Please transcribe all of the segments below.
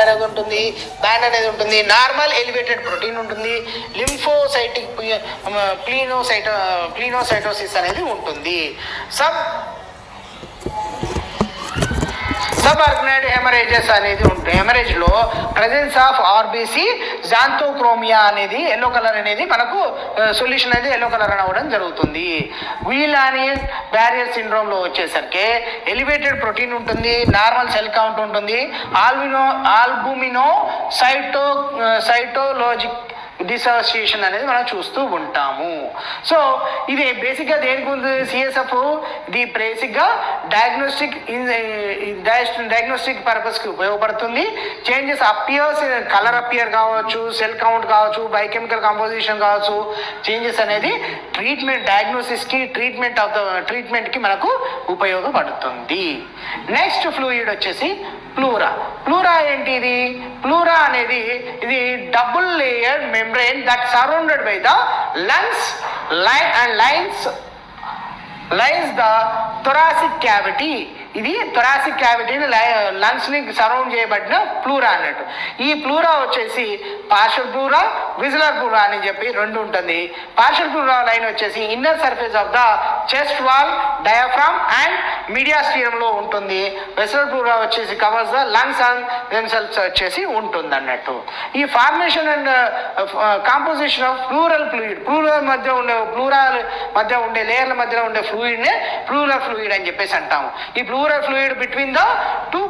అనేది ఉంటుంది, బ్యాండ్ అనేది ఉంటుంది, నార్మల్ ఎలివేటెడ్ ప్రోటీన్ ఉంటుంది, లింఫోసైటిక్ ప్లీనోసైటోసిస్ అనేది ఉంటుంది. సబ్ ఆర్గనైజ్డ్ హెమరేజెస్ అనేది ఉంటుంది. హెమరేజ్లో ప్రజెన్స్ ఆఫ్ ఆర్బీసీ జాంతోక్రోమియా అనేది ఎల్లో కలర్ అనేది మనకు సొల్యూషన్ అనేది ఎల్లో కలర్ అని అవ్వడం జరుగుతుంది. వీలానియన్ బ్యారియర్ సిండ్రోమ్లో వచ్చేసరికి ఎలివేటెడ్ ప్రోటీన్ ఉంటుంది, నార్మల్ సెల్ కౌంట్ ఉంటుంది, ఆల్బుమినో సైటోలాజిక్ డిసోసియేషన్ అనేది మనం చూస్తూ ఉంటాము. సో ఇది బేసిక్గా దేనికి ఉంది? సిఎస్ఎఫ్ ఇది బేసిక్గా డయాగ్నోస్టిక్ పర్పస్కి ఉపయోగపడుతుంది. చేంజెస్ కలర్ అపియర్ కావచ్చు, సెల్ కౌంట్ కావచ్చు, బయోకెమికల్ కంపోజిషన్ కావచ్చు, చేంజెస్ అనేది డయాగ్నోసిస్కి ట్రీట్మెంట్కి మనకు ఉపయోగపడుతుంది. నెక్స్ట్ ఫ్లూయిడ్ వచ్చేసి ప్లూరా ఏంటి? ప్లూరా అనేది ఇది double layer membrane that surrounded by the lungs lines the thoracic cavity. ఇది థొరాసిక్ క్యావిటీని లంగ్స్ని సరౌండ్ చేయబడిన ప్లూరా అన్నట్టు. ఈ ప్లూరా వచ్చేసి పార్షల్ ప్లూరా, విజిలర్ ప్లూరా అని చెప్పి రెండు ఉంటుంది. పార్షల్ ప్లూరా లైన్ వచ్చేసి inner surface of the chest wall, diaphragm and మీడియాస్టీరియంలో ఉంటుంది. విజిలర్ ప్లూరా వచ్చేసి covers the lungs and themselves వచ్చేసి ఉంటుంది అన్నట్టు. ఈ formation and composition of pleural fluid, pleural మధ్య ఉండే లేయర్ల మధ్యలో ఉండే ఫ్లూయిడ్నే ప్లూరల్ ఫ్లూయిడ్ అని చెప్పేసి అంటాము. ఈ pleural fluid between the two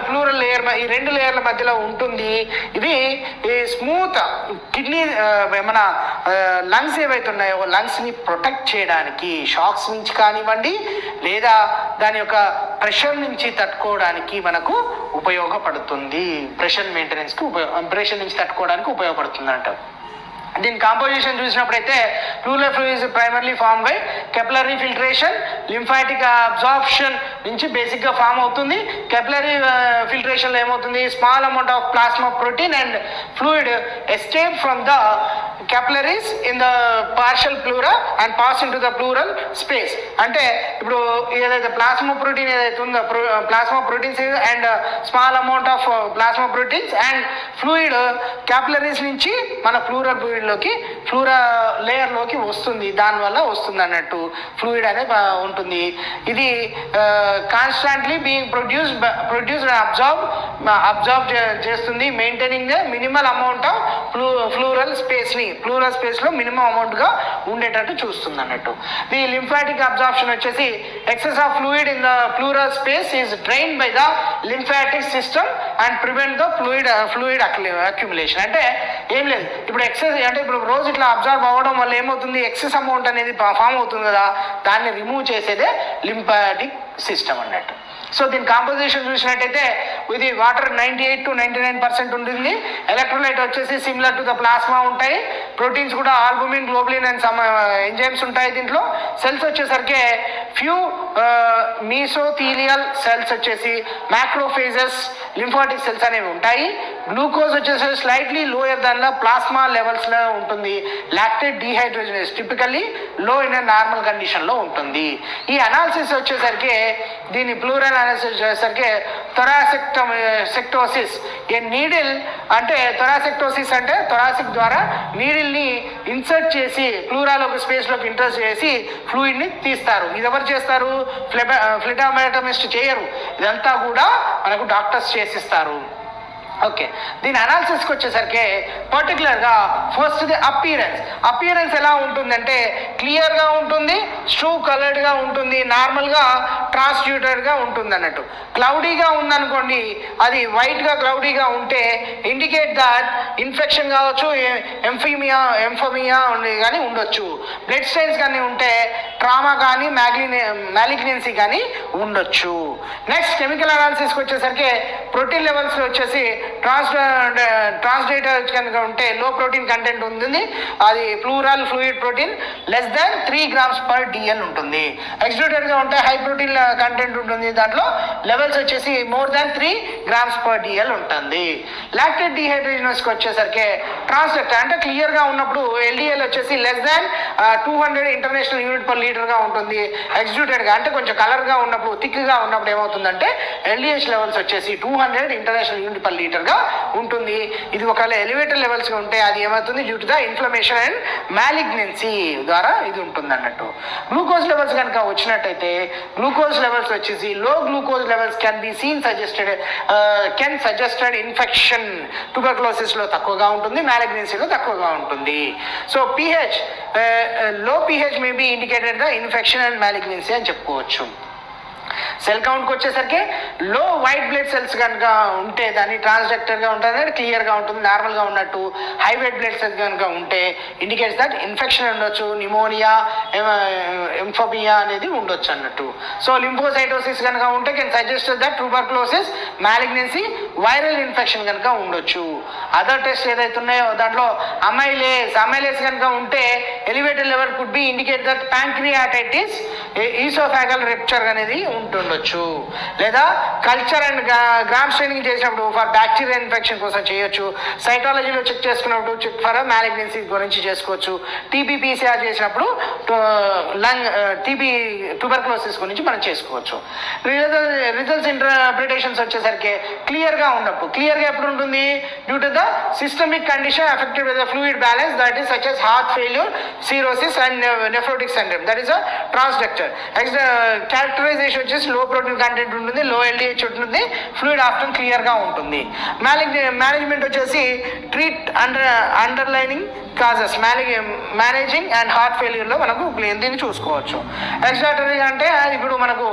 pleural layer, ఈ రెండు లేయర్ల మధ్యలో ఉంటుంది. ఇది స్మూత్ కిడ్నీ మన లంగ్స్ ఏవైతే ఉన్నాయో లంగ్స్ని ప్రొటెక్ట్ చేయడానికి, షాక్స్ నుంచి కానివ్వండి లేదా దాని యొక్క ప్రెషర్ నుంచి తట్టుకోవడానికి మనకు ఉపయోగపడుతుంది. ప్రెషర్ నుంచి తట్టుకోవడానికి ఉపయోగపడుతుంది అంటారు. దీని కాంపోజిషన్ చూసినప్పుడైతే pleural fluid primarily form by capillary filtration, lymphatic absorption నుంచి బేసిక్గా ఫామ్ అవుతుంది. కెపిలరీ ఫిల్ట్రేషన్లో ఏమవుతుంది? Small amount of plasma protein and fluid escape from the capillaries in the partial pleura and pass into the pleural space. అంటే ఇప్పుడు ఏదైతే plasma protein ఏదైతే ఉందో, plasma proteins and small amount of plasma proteins and fluid capillaries నుంచి మన plural ఫ్లూయిడ్లోకి లేయర్లోకి వస్తుంది. దానివల్ల వస్తుంది అన్నట్టు ఫ్లూయిడ్ అనేది ఉంటుంది. ఇది కాన్స్టాంట్లీ బీయింగ్ ప్రొడ్యూస్డ్ అబ్జార్బ్ చేస్తుంది, maintaining the minimal amount of pleural స్పేస్లో మినిమం అమౌంట్గా ఉండేటట్టు చూస్తుంది అన్నట్టు. ది లింఫాటిక్ అబ్జార్ప్షన్ వచ్చేసి excess of fluid in the pleural space is drain by the lymphatic system and prevent the fluid accumulation. అంటే ఏం లేదు, ఇప్పుడు ఇప్పుడు రోజు ఇట్లా అబ్జార్బ్ అవ్వడం వల్ల ఏమవుతుంది? ఎక్సెస్ అమౌంట్ అనేది ఫామ్ అవుతుంది కదా, దాన్ని రిమూవ్ చేసేదే లింఫాటిక్ సిస్టమ్ అన్నట్టు. సో దీని కాంపోజిషన్ చూసినట్టయితే ఇది వాటర్ 98 to 99% ఉంటుంది. ఎలక్ట్రోలైట్ వచ్చేసి సిమిలర్ టు ద ప్లాస్మా ఉంటాయి. ప్రోటీన్స్ కూడా albumin, globulin and some enzymes ఉంటాయి దీంట్లో. సెల్స్ వచ్చేసరికి ఫ్యూ మీసోథీలియల్ సెల్స్ వచ్చేసి మ్యాక్రోఫేజెస్, లింఫాటిక్ సెల్స్ అనేవి ఉంటాయి. గ్లూకోజ్ వచ్చేసి slightly lower than the plasma లెవెల్స్లో ఉంటుంది. లాక్టేట్ డీహైడ్రోజనేస్ టిపికల్లీ లో ఇన్ నార్మల్ కండిషన్లో ఉంటుంది. ఈ అనాలిసిస్ వచ్చేసరికి దీని ప్లూరల్ అనాలిసిస్ చేసేసరికి థొరాసెక్టోసిస్ ఏ నీడిల్ అంటే థొరాసెక్టోసిస్ అంటే థొరాసిక్ ద్వారా నీడిల్ని ఇన్సర్ట్ చేసి ప్లూరాలోకి స్పేస్లోకి ఇంట్రెస్ట్ చేసి ఫ్లూయిడ్ని తీస్తారు. ఇది ఎవరు చేస్తారు? ఫ్లెబోటమిస్ట్ చేయరు. ఇదంతా కూడా మనకు డాక్టర్స్ చేసిస్తారు. ఓకే, దీని అనాలిసిస్కి వచ్చేసరికి పర్టికులర్గా ఫస్ట్ ది అపియరెన్స్ ఎలా ఉంటుందంటే క్లియర్గా ఉంటుంది, స్ట్రూ కలర్డ్గా ఉంటుంది, నార్మల్గా ట్రాన్స్డ్యూటెడ్గా ఉంటుంది అన్నట్టు. క్లౌడీగా ఉందనుకోండి, అది వైట్గా క్లౌడీగా ఉంటే ఇండికేట్ దట్ ఇన్ఫెక్షన్ కావచ్చు, ఎంఫమియా కానీ ఉండొచ్చు. బ్లడ్ స్టెయిన్స్ కానీ ఉంటే ట్రామా కానీ మ్యాలిగ్నెన్సీ కానీ ఉండొచ్చు. నెక్స్ట్ కెమికల్ అనాలిసిస్కి వచ్చేసరికి ప్రోటీన్ లెవెల్స్లో వచ్చేసి ట్రాన్స్డేటర్ కనుక ఉంటే లో ప్రోటీన్ కంటెంట్ ఉంటుంది. అది pleural fluid protein less than 3 grams per DL ఉంటుంది. ఎక్స్డ్యూటెడ్గా ఉంటే హై ప్రోటీన్ కంటెంట్ ఉంటుంది. దాంట్లో లెవెల్స్ వచ్చేసి more than 3 grams per DL ఉంటుంది. లాక్టేట్ డీహైడ్రోజనస్కి వచ్చేసరికి ట్రాన్స్డక్టర్ అంటే క్లియర్గా ఉన్నప్పుడు LDL వచ్చేసి less than 200 international unit per లీటర్గా ఉంటుంది. ఎక్స్డ్యూటెడ్గా అంటే కొంచెం కలర్గా ఉన్నప్పుడు, థిక్గా ఉన్నప్పుడు ఏమవుతుందంటే LDH లెవెల్స్ వచ్చేసి 200 200 ఇంటర్నేషనల్ యూనిట్ పర్ లీటర్గా ఉంటుంది. ఇది ఒకవేళ ఎలివేటర్ లెవెల్స్గా ఉంటే అది ఏమవుతుంది, due to the inflammation and malignancy ద్వారా ఇది ఉంటుంది అన్నట్టు. గ్లూకోజ్ లెవెల్స్ కనుక వచ్చినట్టయితే గ్లూకోజ్ లెవెల్స్ వచ్చేసి low glucose levels can be seen suggested infection. ట్యూబర్క్లోసిస్లో తక్కువగా ఉంటుంది, మ్యాలిగ్నెన్సీలో తక్కువగా ఉంటుంది. So pH low pH may be indicated the infection and malignancy అని చెప్పుకోవచ్చు. సెల్ కౌంట్కి వచ్చేసరికి లో వైట్ బ్లడ్ సెల్స్ కనుక ఉంటే దాన్ని ట్రాన్స్డక్టర్గా ఉంటుంది, క్లియర్గా ఉంటుంది, నార్మల్గా ఉన్నట్టు. హై వైట్ బ్లడ్ సెల్స్ కనుక ఉంటే ఇండికేట్స్ దట్ ఇన్ఫెక్షన్ ఉండొచ్చు, నిమోనియా, ఎంఫోబియా అనేది ఉండొచ్చు అన్నట్టు. సో లింఫోసైటోసిస్ కనుక ఉంటే can suggest that tuberculosis, malignancy, viral infection కనుక ఉండొచ్చు. అదర్ టెస్ట్ ఏదైతే ఉన్నాయో దాంట్లో అమైలేస్ కనుక ఉంటే elevated level could be indicate that pancreatitis, oesophageal rupture అనేది ఉంటుండొచ్చు. లేదా కల్చర్ అండ్ గ్రామ్ స్ట్రైనింగ్ చేసినప్పుడు ఫర్ బ్యాక్టీరియా ఇన్ఫెక్షన్ కోసం చేయొచ్చు. సైటాలజీలో చెక్ చేసుకున్నప్పుడు చెక్ ఫర్ మ్యాలిగ్నెన్సీ గురించి చేసుకోవచ్చు. టీబీపీసీఆర్ చేసినప్పుడు ట్యూబర్క్లోసిస్ గురించి మనం చేసుకోవచ్చు. రిజల్ట్స్ ఇంటర్ప్రిటేషన్స్ వచ్చేసరికి క్లియర్గా ఉన్నప్పుడు, క్లియర్గా ఎప్పుడు ఉంటుంది, due to the systemic condition affected with the fluid balance that is such as heart failure, cirrhosis and nephrotic syndrome, that is a transudate. Characterization వచ్చేసి లో ప్రోటీన్ కంటెంట్ ఉంటుంది, లో LDH ఉంటుంది, ఫ్లూయిడ్ ఆఫ్టర్ క్లియర్గా ఉంటుంది. Management వచ్చేసి treat underlying causes, managing and heart ఫెయిల్యూర్లో మనకు దీన్ని చూసుకోవచ్చు. ఎక్స్ట్రాటరీ అంటే ఇప్పుడు మనకు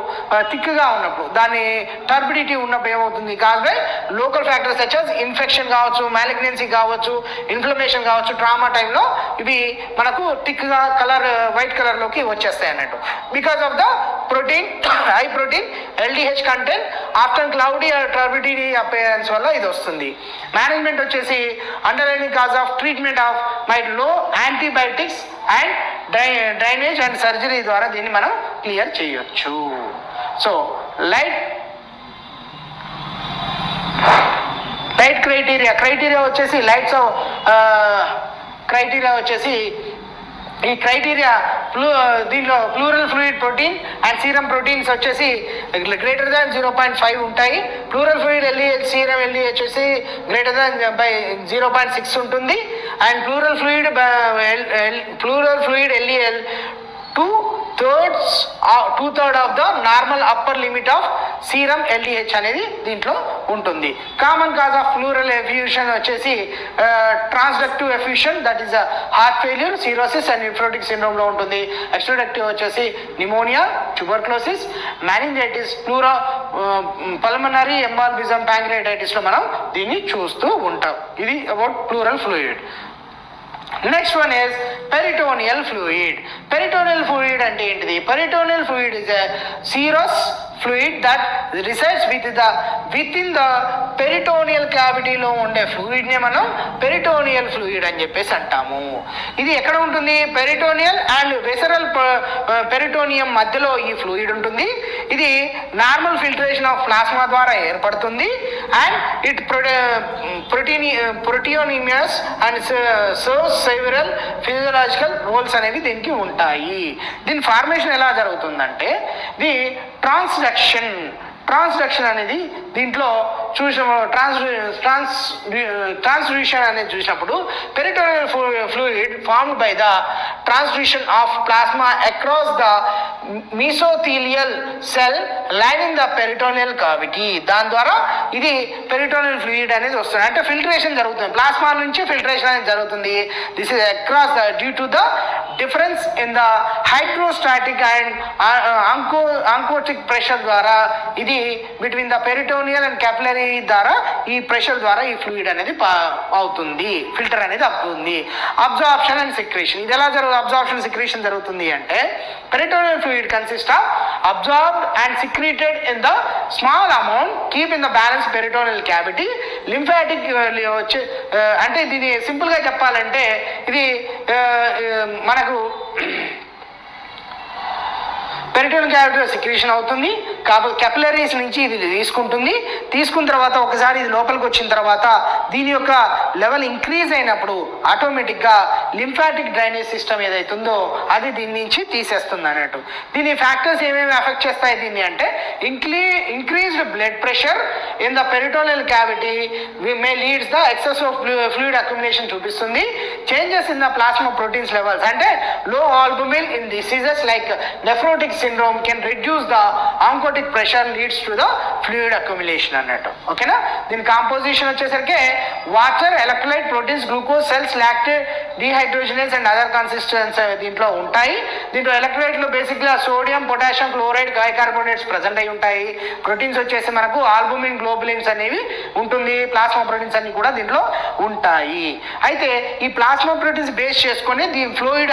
థిక్గా ఉన్నప్పుడు, దాని టర్బిడిటీ ఉన్నప్పుడు ఏమవుతుంది, cause by local factors such as infection కావచ్చు, మ్యాలిగ్నెన్సీ కావచ్చు, ఇన్ఫ్లమేషన్ కావచ్చు. ట్రామా టైంలో ఇవి మనకు థిక్గా వైట్ కలర్లోకి వచ్చేస్తాయి అన్నట్టు. Because of the protein, high protein LDH content after cloudy turbidity appearance వల్ల ఇది వస్తుంది. మేనేజ్మెంట్ వచ్చేసి underlying cause of treatment of might లో antibiotics and drainage and surgery ద్వారా దీన్ని మనం క్లియర్ చేయొచ్చు. సో లైట్ క్రైటీరియా వచ్చేసి క్రైటీరియా వచ్చేసి ఈ క్రైటీరియా దీనిలో pleural fluid protein and serum proteins వచ్చేసి గ్రేటర్ దాన్ 0.5 ఉంటాయి. Pleural fluid LDH, serum LDH వచ్చేసి గ్రేటర్ దాన్ 0.6 ఉంటుంది. And pleural fluid LDL 2/3 of the normal upper limit of serum LDH అనేది దీంట్లో ఉంటుంది. Common cause of pleural effusion వచ్చేసి transudative effusion, that is heart failure, cirrhosis and nephrotic సిండ్రోమ్లో ఉంటుంది. ఎక్స్ట్రోడక్టివ్ వచ్చేసి pneumonia, tuberculosis, meningitis, pulmonary embolism, ప్యాంక్రియాటైటిస్లో మనం దీన్ని చూస్తూ ఉంటాం. ఇది about pleural fluid. Next one is peritoneal fluid. Peritoneal fluid అంటే ఏంటిది? Peritoneal fluid is a serous fluid that resides with in the peritoneal క్యావిటీలో ఉండే ఫ్లూయిడ్ని మనం పెరిటోనియల్ ఫ్లూయిడ్ అని చెప్పేసి అంటాము. ఇది ఎక్కడ ఉంటుంది? పెరిటోనియల్ అండ్ వెసరల్ పెరిటోనియం మధ్యలో ఈ ఫ్లూయిడ్ ఉంటుంది. ఇది నార్మల్ ఫిల్టరేషన్ ఆఫ్ ప్లాస్మా ద్వారా ఏర్పడుతుంది. And it proteinaceous and serves several physiological roles అనేవి దీనికి ఉంటాయి. దీని ఫార్మేషన్ ఎలా జరుగుతుందంటే ది ట్రాన్స్డక్షన్ అనేది దీంట్లో ట్రాన్స్డ్యూషన్ అనేది చూసినప్పుడు peritoneal fluid formed by the transudation of plasma across the mesothelial cell lining the peritoneal cavity. దాని ద్వారా ఇది పెరిటోనియల్ ఫ్లూయిడ్ అనేది వస్తుంది. అంటే ఫిల్టరేషన్ జరుగుతుంది, ప్లాస్మా నుంచి ఫిల్టరేషన్ అనేది జరుగుతుంది. This is across due to the difference in the hydrostatic and oncotic pressure ద్వారా ఇది between the peritoneal and capillary ద్వారా ఈ ప్రెషర్ ద్వారా ఈ ఫ్లూయిడ్ అనేది అవుతుంది, ఫిల్టర్ అనేది అవుతుంది. అబ్జార్ప్షన్ అండ్ సెక్రేషన్, ఇది ఎలా అబ్జార్ప్షన్ సెక్రేషన్ జరుగుతుంది అంటే peritoneal fluid consist of absorbed and secreted in the small amount keep in the balanced peritoneal cavity. Lymphatic అంటే దీన్ని సింపుల్గా చెప్పాలంటే ఇది మనకు పెరిటోనియల్ క్యావిటీలో సెక్రేషన్ అవుతుంది. కెపిలరీస్ నుంచి ఇది తీసుకున్న తర్వాత ఒకసారి ఇది లోపలికి వచ్చిన తర్వాత దీని యొక్క లెవెల్ ఇంక్రీజ్ అయినప్పుడు ఆటోమేటిక్గా లింఫాటిక్ డ్రైనేజ్ సిస్టమ్ ఏదైతుందో అది దీని నుంచి తీసేస్తుంది అన్నట్టు. దీని ఫ్యాక్టర్స్ ఏమేమి ఎఫెక్ట్ చేస్తాయి దీన్ని అంటే increased blood pressure in the peritoneal cavity may leads the excess of fluid accumulation చూపిస్తుంది. Changes in the plasma proteins levels అంటే low albumin in diseases like nephrotic syndrome can reduce the oncotic pressure leads to the fluid accumulation అన్నట్టు. ఓకేనా. దీని composition వచ్చేసరికి water, electrolyte, proteins, glucose, cells, lactate, dehydrogenase and other consistence దీంట్లో ఉంటాయి. దీంట్లో ఎలక్ట్రోలైట్లో బేసిక్గా sodium, potassium, chloride, bicarbonates present అయి ఉంటాయి. ప్రోటీన్స్ వచ్చేసి మనకు ఆల్బుమిన్, గ్లోబులిన్స్ అనేవి ఉంటుంది. ప్లాస్మా ప్రోటీన్స్ అన్ని కూడా దీంట్లో ఉంటాయి. అయితే ఈ ప్లాస్మా ప్రోటీన్స్ బేస్ చేసుకొని దీని ఫ్లూయిడ్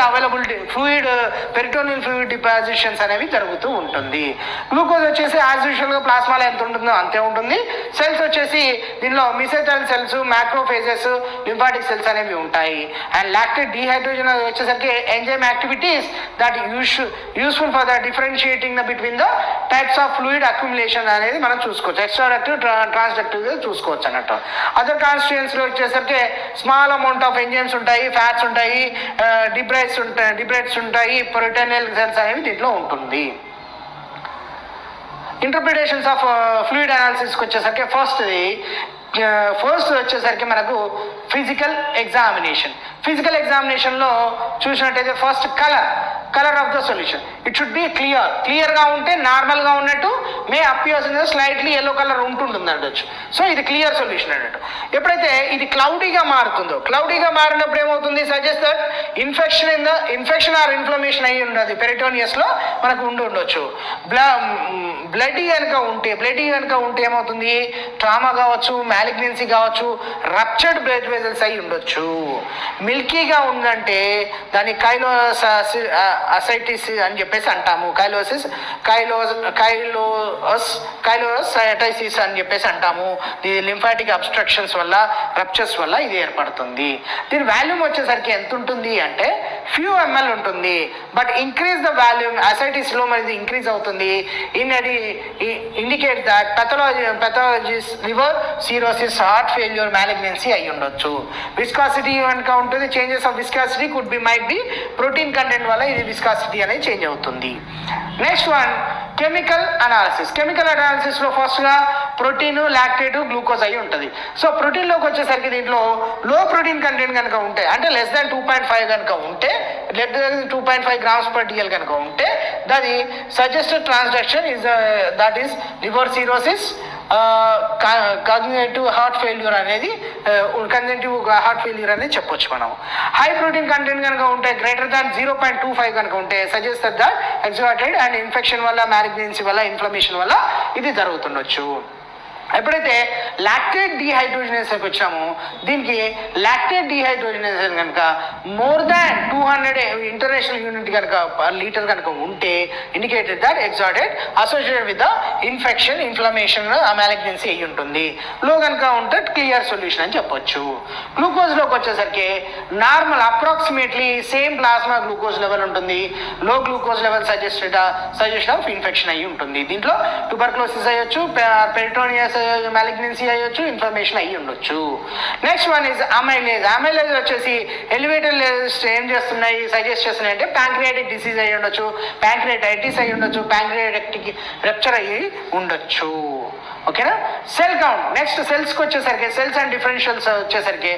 పెరిటోనియల్ ఫ్లూయిడ్ డిపాజిషన్స్ అనేవి జరుగుతూ ఉంటుంది. గ్లూకోజ్ వచ్చేసి యాజ్ యూజువల్గా ప్లాస్మాలో ఎంత ఉంటుందో అంతే ఉంటుంది. సెల్స్ వచ్చేసి దీనిలో మిసెటల్ సెల్స్, మ్యాక్రోఫేజెస్, లింఫాటిక్ సెల్స్ అనేవి ఉంటాయి. అండ్ లాక్టేట్ డిహైడ్రోజన్ వచ్చేసరికి enzyme activities that useful for the differentiating the between the types of fluid accumulation అనేది మనం చూసుకోవచ్చు. ఎక్స్ట్రాడక్టివ్, ట్రాన్స్డక్టివ్గా చూసుకోవచ్చు అన్నట్టు. అదర్ కాన్స్టిట్యూయెంట్స్లో వచ్చేసరికి స్మాల్ అమౌంట్ ఆఫ్ ఎంజైమ్స్ ఉంటాయి, ఫ్యాట్స్ ఉంటాయి, డిబ్రైట్స్ ఉంటాయి, ప్రోటీనియల్ సెల్స్ అనేవి దీంట్లో ఉంటుంది. ఇంటర్ప్రిటేషన్స్ ఆఫ్ ఫ్లూయిడ్ అనాలిసిస్కి వచ్చేసరికి ఫస్ట్ వచ్చేసరికి మనకు ఫిజికల్ ఎగ్జామినేషన్లో చూసినట్టయితే first colour of the solution it should be క్లియర్గా ఉంటే నార్మల్గా ఉన్నట్టు మే అపియర్స్ స్లైట్లీ ఎల్లో కలర్ ఉంటుంటుంది అనొచ్చు. సో ఇది క్లియర్ సొల్యూషన్ అన్నట్టు. ఎప్పుడైతే ఇది క్లౌడీగా మారినప్పుడు ఏమవుతుంది, suggest that infection or inflammation అయ్యి ఉండదు పెరిటోనియస్లో మనకు ఉండొచ్చు. బ్లడీ కనుక ఉంటే ఏమవుతుంది, ట్రామా కావచ్చు, మ్యాలిగ్నెన్సీ కావచ్చు, రప్చర్డ్ బ్లడ్ వెజల్స్ అయి ఉండొచ్చు. మిల్కీగా ఉందంటే దాన్ని అసైటిస్ అని చెప్పేసి అంటాము. కైలోసైటిస్ అని చెప్పేసి అంటాము. ఇది లింఫాటిక్ అబ్స్ట్రక్షన్స్ వల్ల, రప్చర్స్ వల్ల ఇది ఏర్పడుతుంది. దీని వాల్యూమ్ వచ్చేసరికి ఎంత ఉంటుంది అంటే ఫ్యూ ml ఉంటుంది. బట్ ఇంక్రీజ్ ద వాల్యూమ్ అసైటిస్లో మరి ఇంక్రీజ్ అవుతుంది. Indicate that pathologies liver cirrhosis, heart failure, malignancy అయి ఉండొచ్చు. విస్కాసిటీ కనుక ఉంటుంది, changes of viscosity might be protein content వల్ల ఇది విస్కాసిటీ అనేది చేంజ్ అవుతుంది. నెక్స్ట్ వన్ కెమికల్ అనాలిసిస్లో ఫస్ట్గా ప్రోటీన్, లాక్టేట్, గ్లూకోజ్ అయి ఉంటుంది. సో ప్రోటీన్లోకి వచ్చేసరికి దీంట్లో లో ప్రోటీన్ కంటెంట్ కనుక ఉంటే అంటే లెస్ దాన్ 2.5 కనుక ఉంటే, 2.5 grams per dl కనుక ఉంటే దాని suggested transaction that is liver cirrhosis, cognitive heart failure అనేది చెప్పొచ్చు మనం. హై ప్రోటీన్ కంటెంట్ కనుక ఉంటే గ్రేటర్ దాన్ 0.25 కనుక ఉంటే suggest that exudate and infection వల్ల, మ్యాలిగ్నెన్సీ వల్ల, ఇన్ఫ్లమేషన్ వల్ల ఇది జరుగుతుండొచ్చు. ఎప్పుడైతే లాక్టేట్ డీహైడ్రోజనేషన్ వచ్చామో దీనికి లాక్టేట్ డీహైడ్రోజనేషన్ కనుక మోర్ దాన్ 200 ఇంటర్నేషనల్ యూనిట్ కనుక పర్ లీటర్ కనుక ఉంటే indicated that exudate associated with the inflammation, malignancy అయ్యి ఉంటుంది. లో కనుక ఉంటే క్లియర్ సొల్యూషన్ అని చెప్పొచ్చు. గ్లూకోజ్లోకి వచ్చేసరికి normal approximately same plasma glucose level ఉంటుంది. లో glucose level suggestion of infection అయ్యి ఉంటుంది. దీంట్లో ట్యూబర్క్లోసిస్ అయ్యొచ్చు, పెరిటోనియస్ మ్యాలిగ్నెన్సీ అయ్యొచ్చు, ఇన్ఫ్లమేషన్ అయ్యి ఉండొచ్చు. నెక్స్ట్ వన్ ఇస్ అమైలేజ్ వచ్చేసి ఎలివేటెడ్ లెవెల్స్ ఏం చేస్తున్నాయి, సజెస్ట్ చేస్తున్నాయి అంటే ప్యాంక్రియాటిక్ డిసీజ్ అయ్యి ఉండొచ్చు, ప్యాంక్రియాటైటిస్ అయ్యి ఉండొచ్చు, ప్యాంక్రియాటిక్ రప్చర్ అయ్యి ఉండొచ్చు. ఓకేనా. సెల్ కౌంట్ నెక్స్ట్ సెల్స్కి వచ్చేసరికి సెల్స్ అండ్ డిఫరెన్షియల్స్ వచ్చేసరికి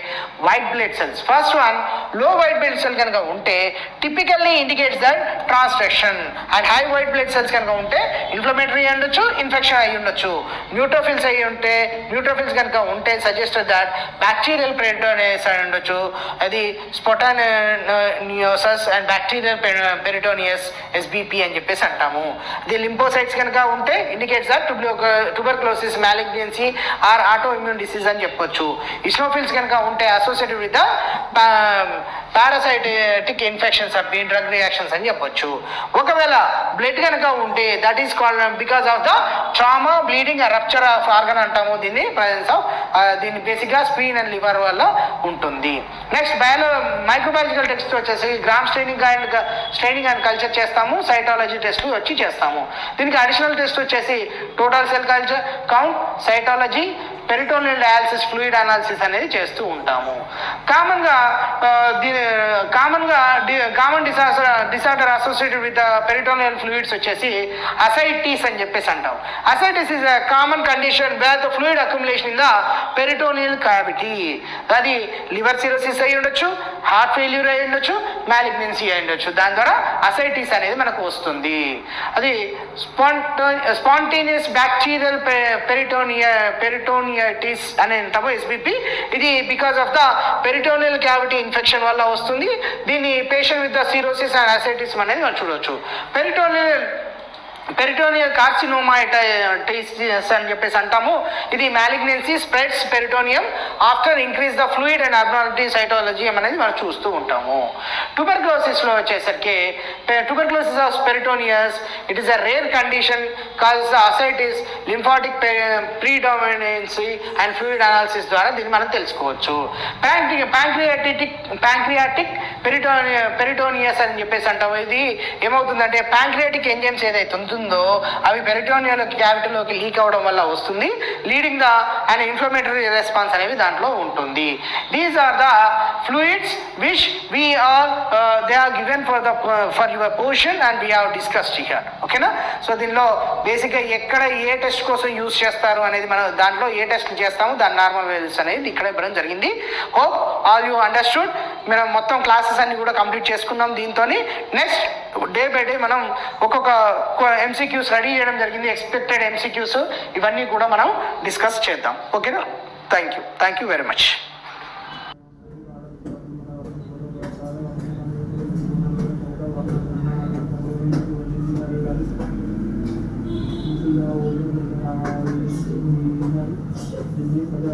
white blood cells. First one low white blood cell కనుక ఉంటే typically indicates that transudation. And high white blood cells కనుక ఉంటే ఇన్ఫ్లమేటరీ అయి ఉండొచ్చు, ఇన్ఫెక్షన్ అయ్యి ఉండొచ్చు. న్యూట్రోఫిల్స్ కనుక ఉంటే సజెస్టెడ్ దట్ బ్యాక్టీరియల్ పెరిటోనియస్ అయి ఉండొచ్చు. అది spontaneous and bacterial peritonitis SBP అని చెప్పేసి అంటాము. అది లింపోసైట్స్ కనుక ఉంటే indicates that tuberculosis, malignancy or auto immune disease అని చెప్పొచ్చు. ఇస్నోఫిల్స్ కనుక ఉంటే associated with the parasitic infections of drug reactions అని చెప్పొచ్చు. ఒకవేళ బ్లడ్ కనుక ఉంటే that is called because of the trauma bleeding rupture of organ అంటాము దీన్ని. ప్రజెన్స్ ఆఫ్ దీన్ని బేసిక్గా స్ప్లీన్ అండ్ లివర్ వల్ల ఉంటుంది. నెక్స్ట్ మైక్రోబయాలజికల్ టెస్ట్ వచ్చేసి గ్రామ్ స్ట్రైనింగ్ అండ్ కల్చర్ చేస్తాము. సైటాలజీ టెస్ట్ వచ్చి చేస్తాము. దీనికి అడిషనల్ టెస్ట్ వచ్చేసి total cell culture count, cytology, peritoneal dialysis, fluid analysis అనేది చేస్తూ ఉంటాము. Common disorder associated with peritoneal fluids వచ్చేసి అసైటిస్ అని చెప్పేసి అంటాం. Ascites is a common condition where the fluid accumulation in the peritoneal cavity. అది liver cirrhosis అయి ఉండొచ్చు, హార్ట్ ఫెయిల్యూర్ అయి ఉండొచ్చు, మ్యాలిగ్నెన్సీ అయి ఉండొచ్చు. దాని ద్వారా అసైటిస్ అనేది మనకు వస్తుంది. అది స్పాంటేనియస్ బ్యాక్టీరియల్ పెరిటోనియటిస్ అని అంటాము, ఎస్బిపి. ఇది because of the peritoneal cavity infection వల్ల వస్తుంది. దీన్ని patient with the cirrhosis and ascites అనేది మనం చూడవచ్చు. పెరిటోనియల్ కార్సినోమైటిస్ అని చెప్పేసి అంటాము. ఇది malignancy spreads peritoneum after increase the fluid and abnormality cytology అనేది మనం చూస్తూ ఉంటాము. ట్యూబర్క్లోసిస్లో వచ్చేసరికి tuberculosis of peritonitis it is a rare condition cause the ascites lymphatic predominance and fluid analysis ద్వారా దీన్ని మనం తెలుసుకోవచ్చు. ప్యాంక్రియాటిక్ పెరిటోనియస్ అని చెప్పేసి అంటాము. ఇది ఏమవుతుందంటే ప్యాంక్రియాటిక్ ఎంజైమ్స్ ఏదైతే ఉంటుందో అవి పెరిటోనియల్ క్యావిటీలోకి లీక్ అవ్వడం వల్ల వస్తుంది. Leading the and inflammatory response అనేవి దాంట్లో ఉంటుంది. These are the fluids which they are given for your portion and we have discussed here. ఓకేనా? సో దీనిలో బేసిక్గా ఎక్కడ ఏ టెస్ట్ కోసం యూజ్ చేస్తారు అనేది మనం దాంట్లో ఏ టెస్ట్ చేస్తాము దాని నార్మల్ వాల్యూస్ అనేది ఇక్కడ ఇవ్వడం జరిగింది. Hope all you understood. మనం మొత్తం క్లాసెస్ అన్ని కూడా కంప్లీట్ చేసుకున్నాం. దీంతో నెక్స్ట్ డే బై డే మనం ఒక్కొక్క ఎంసీక్యూస్ రెడీ చేయడం జరిగింది. ఎక్స్పెక్టెడ్ ఎంసీక్యూస్ ఇవన్నీ కూడా మనం డిస్కస్ చేద్దాం. ఓకేనా? Thank you very much. Ini pada